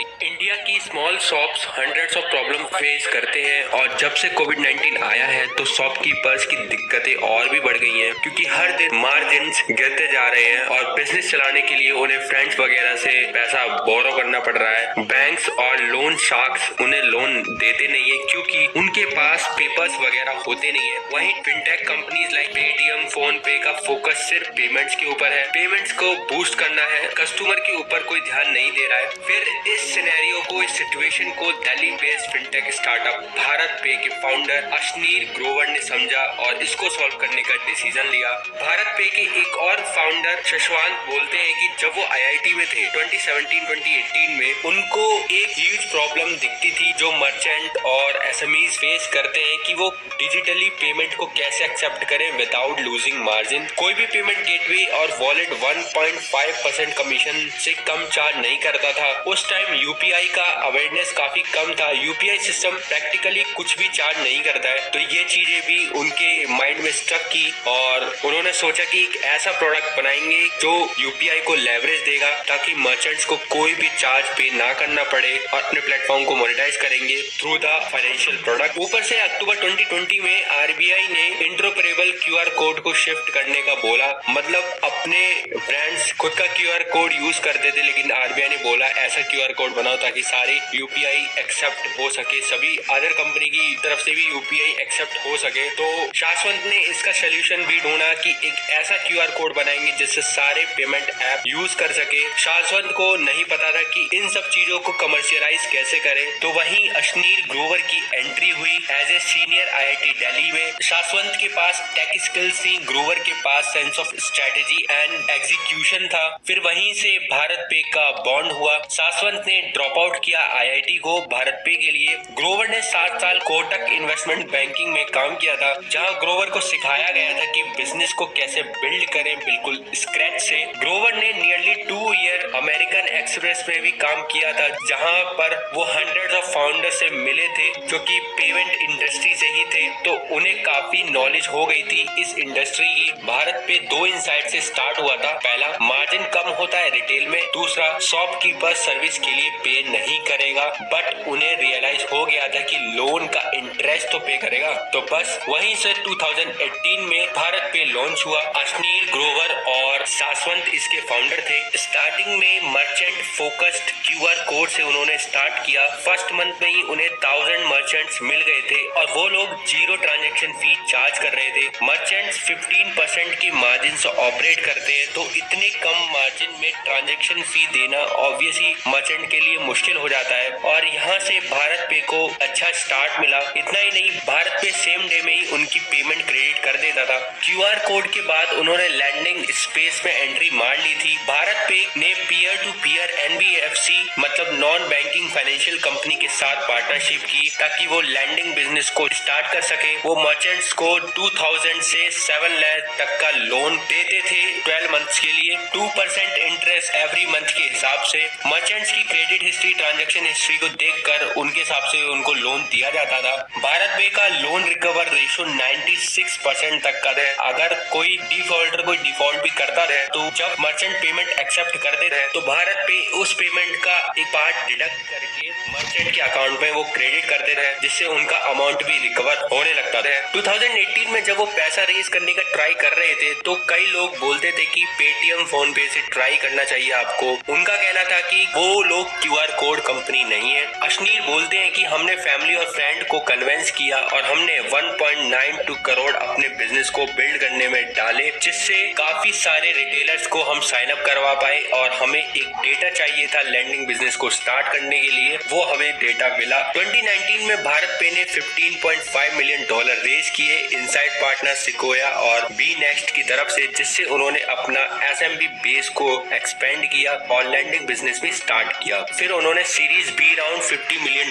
गई। इंडिया की small shops hundreds of problem face करते हैं और जब से कोविड-19 आया है तो शॉपकीपर्स की दिक्कतें और भी बढ़ गई हैं, क्योंकि हर दिन मार्जिन्स गिरते जा रहे हैं और बिजनेस चलाने के लिए उन्हें फ्रेंड्स वगैरह से पैसा बोरो करना पड़ रहा है। बैंक्स और लोन शार्क्स उन्हें लोन देते नहीं है क्योंकि उनके पास पेपर्स वगैरह होते नहीं है। वहीं fintech companies like Paytm, phone पे का फोकस सिर्फ पेमेंट्स के ऊपर है। पेमेंट्स को बूस्ट करना है, कस्टमर के ऊपर कोई ध्यान नहीं दे रहा है। फिर इस सिनेरियो को, इस सिचुएशन को Delhi based fintech startup Bharat पे के फाउंडर अशनीर ग्रोवर ने समझा और इसको सॉल्व करने का डिसीजन लिया। भारत पे के एक और फाउंडर शशांक बोलते हैं कि जब वो आईआईटी में थे 2017-2018 में उनको एक ह्यूज प्रॉब्लम दिखती थी जो मर्चेंट और एसएमईज फेस करते हैं कि वो डिजिटली पेमेंट को कैसे एक्सेप्ट करें विदाउट लूजिंग मार्जिन। कोई भी पेमेंट गेटवे और वॉलेट 1.5% कमीशन से कम चार्ज नहीं करता था। उस टाइम यूपीआई का अवेयरनेस काफी कम था। यूपीआई सिस्टम प्रैक्टिकली कुछ भी चार्ज नहीं करता है। तो ये चीजें भी उनके माइंड में स्टक की और उन्होंने सोचा कि एक ऐसा प्रोडक्ट बनाएंगे जो यूपीआई को लेवरेज देगा ताकि मर्चेंट्स को कोई भी चार्ज पे ना करना पड़े और अपने प्लेटफॉर्म को मोनेटाइज करेंगे थ्रू द फाइनेंशियल प्रोडक्ट। ऊपर से अक्टूबर 2020 में आरबीआई ने इंटरऑपरेबल क्यूआर कोड को शिफ्ट करने का बोला। मतलब अपने ब्रांड्स खुद का क्यूआर कोड यूज करते थे, लेकिन आरबीआई ने बोला ऐसा क्यूआर कोड बनाओ ताकि सारे यूपीआई एक्सेप्ट हो सके, सभी अदर कंपनी की तरफ से भी यूपीआई एक्सेप्ट हो सके। तो शाश्वत ने इसका सोल्यूशन भी ढूंढा कि एक ऐसा क्यूआर कोड बनाएंगे जिससे सारे पेमेंट ऐप यूज कर सके। शाश्वत को नहीं पता था कि इन सब चीजों को कमर्शियलाइज कैसे करें। तो वहीं अशनीर ग्रोवर की एंट्री हुई as a senior IIT Delhi में। शाश्वत के पास टेक स्किल्स थी, ग्रोवर के पास sense of strategy and execution था। फिर वहीं से भारत पे का बॉन्ड हुआ। शाश्वत ने ड्रॉप आउट किया आईआईटी को भारत पे के लिए। ग्रोवर ने 7 साल कोटक इन्वेस्टमेंट बैंकिंग में काम किया था, जहां ग्रोवर को सिखाया गया था कि बिजनेस को कैसे बिल्ड करें बिल्कुल स्क्रैच से। ग्रोवर ने नियरली 2 ईयर अमेरिकन एक्सप्रेस में भी काम किया था, जहां पर वो हंड्रेड्स ऑफ फाउंडर से मिले थे जो कि पेमेंट इंडस्ट्री से ही थे। तो उन्हें काफी नॉलेज हो गई थी इस इंडस्ट्री की। भारत पे 2 इनसाइट से स्टार्ट हुआ था। पहला, मार्जिन कम होता है रिटेल में। दूसरा, शॉपकीपर सर्विस के लिए पे नहीं करेगा, बट उन्हें रियलाइज हो गया था कि लोन का इंटरेस्ट तो पे करेगा। तो बस वहीं से 2018 में भारत पे लॉन्च हुआ। अशनीर ग्रोवर और शाश्वत इसके फाउंडर थे। स्टार्टिंग में मर्चेंट फोकस्ड क्यूआर कोड से उन्होंने स्टार्ट किया। फर्स्ट मंथ में ही उन्हें 1000 मर्चेंट्स मिल गए थे और वो लोग 0 ट्रांजैक्शन फी चार्ज कर रहे थे। मर्चेंट्स 15% की मार्जिन से ऑपरेट करते हैं, तो इतने कम मार्जिन में ट्रांजैक्शन फी देना ऑब्वियसली मर्चेंट के लिए मुश्किल हो जाता है। और यहाँ से भारत पे को अच्छा स्टार्ट मिला। इतना ही नहीं, भारत पे सेम डे में ही उनकी पेमेंट क्रेडिट कर देता था। क्यूआर कोड के बाद उन्होंने लैंडिंग स्पेस में एंट्री मार ली थी। भारत पे ने पीयर टू पीयर एनबीएफसी मतलब नॉन बैंकिंग फाइनेंशियल कंपनी के साथ पार्टनरशिप की ताकि वो लैंडिंग बिजनेस को स्टार्ट कर सके। वो मर्चेंट्स को 2000 से 7 लाख तक का लोन देते थे 12 मंथ्स के लिए, 2% इंटरेस्ट एवरी मंथ के हिसाब से। मर्चेंट्स की क्रेडिट हिस्ट्री, ट्रांजैक्शन हिस्ट्री को देखकर उनके हिसाब से उनको लोन दिया जाता था। भारत पे का लोन रिकवर रेशो 96% तक का है। अगर कोई डिफॉल्ट भी करता रहे तो जब मर्चेंट पेमेंट एक्सेप्ट करते रहे तो भारत पे उस पेमेंट का एक पार्ट डिडक्ट करके मर्चेंट के अकाउंट में वो क्रेडिट करते रहे, जिससे उनका अमाउंट भी रिकवर होने लगता है। 2018 में जब वो पैसा रेज करने का ट्राई कर रहे थे तो कई लोग बोलते थे कि पेटीएम, फोन पे से ट्राई करना चाहिए आपको। उनका कहना था कि वो लोग क्यूआर कोड कंपनी नहीं है। अशनीर बोलते हैं कि हमने फैमिली और फ्रेंड को कन्विंस किया और हमने 1.92 करोड़ अपने बिजनेस को बिल्ड करने में डाले, जिससे काफी सारे रिटेलर्स को हम साइन अप करवा पाए। और हमें एक डेटा चाहिए था लैंडिंग बिजनेस को स्टार्ट करने के लिए, वो हमें डेटा मिला। 2019 में भारत पे ने $15.5 मिलियन रेज किए इनसाइड पार्टनर सिकोया और बी नेक्स्ट की तरफ से, जिससे उन्होंने अपना एसएमबी बेस को एक्सपेंड किया और लैंडिंग बिजनेस भी स्टार्ट किया। फिर उन्होंने सीरीज बी राउंड $50 मिलियन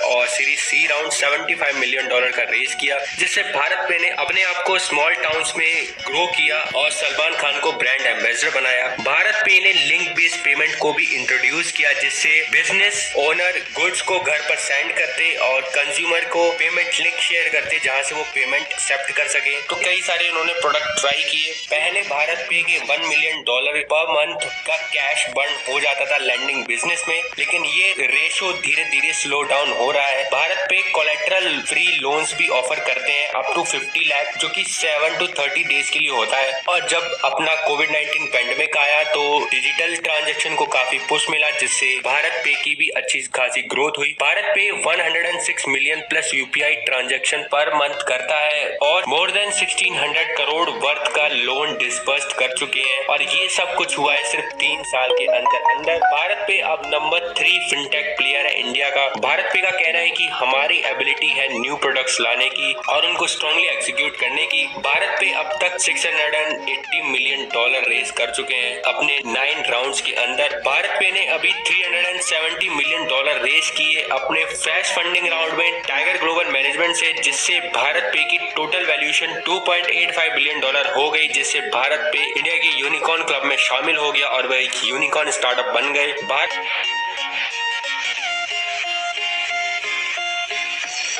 और सीरीज सी राउंड $75 मिलियन का रेज किया, जिससे भारत पे ने अपने आप को स्मॉल टाउन्स में ग्रो किया और सलमान खान को ब्रांड एम्बेसडर बनाया। भारत पे ने लिंक बेस्ड पेमेंट पेमेंट को भी इंट्रोड्यूस किया, जिससे बिजनेस ओनर गुड्स को घर पर सेंड करते और कंज्यूमर को पेमेंट लिंक शेयर करते जहां से वो पेमेंट एक्सेप्ट कर सके। तो कई सारे उन्होंने प्रोडक्ट ट्राई किए। पहले भारत पे के $1 मिलियन पर मंथ का कैश बर्न हो जाता था लेंडिंग बिजनेस में, लेकिन ये रेशो धीरे धीरे स्लो डाउन हो रहा है। भारत पे कोलेटरल फ्री लोन्स भी ऑफर करते हैं अप टू 50 लाख, जो कि 7 to 30 डेज के लिए होता है। और जब अपना कोविड-19 पेंडेमिक आया तो डिजिटल ट्रांजैक्शन को काफी पुश मिला, जिससे भारत पे की भी अच्छी खासी ग्रोथ हुई। भारत पे 106 million plus UPI transaction per month करता है और मोर देन 1600 करोड़ वर्थ का लोन डिस्बर्स्ड कर चुके हैं। और ये सब कुछ हुआ है सिर्फ 3 साल के अंदर। भारत पे अब नंबर 3 फिनटेक प्लेयर है इंडिया का। भारत पे का कहना है कि हमारी एबिलिटी है न्यू प्रोडक्ट्स लाने की और उनको स्ट्रांगली एग्जीक्यूट करने की। भारत पे अब तक $680 मिलियन रेस कर चुके हैं अपने 9 राउंड्स के अंदर। भारत पे ने अभी $370 मिलियन रेस किए अपने फ्रेश फंडिंग राउंड में टाइगर ग्लोबल मैनेजमेंट से, जिससे भारत पे की टोटल वैल्यूएशन $2.85 बिलियन हो गई, जिससे भारत पे इंडिया के यूनिकॉर्न क्लब में शामिल हो गया और वह एक यूनिकॉर्न स्टार्टअप बन गए। भारत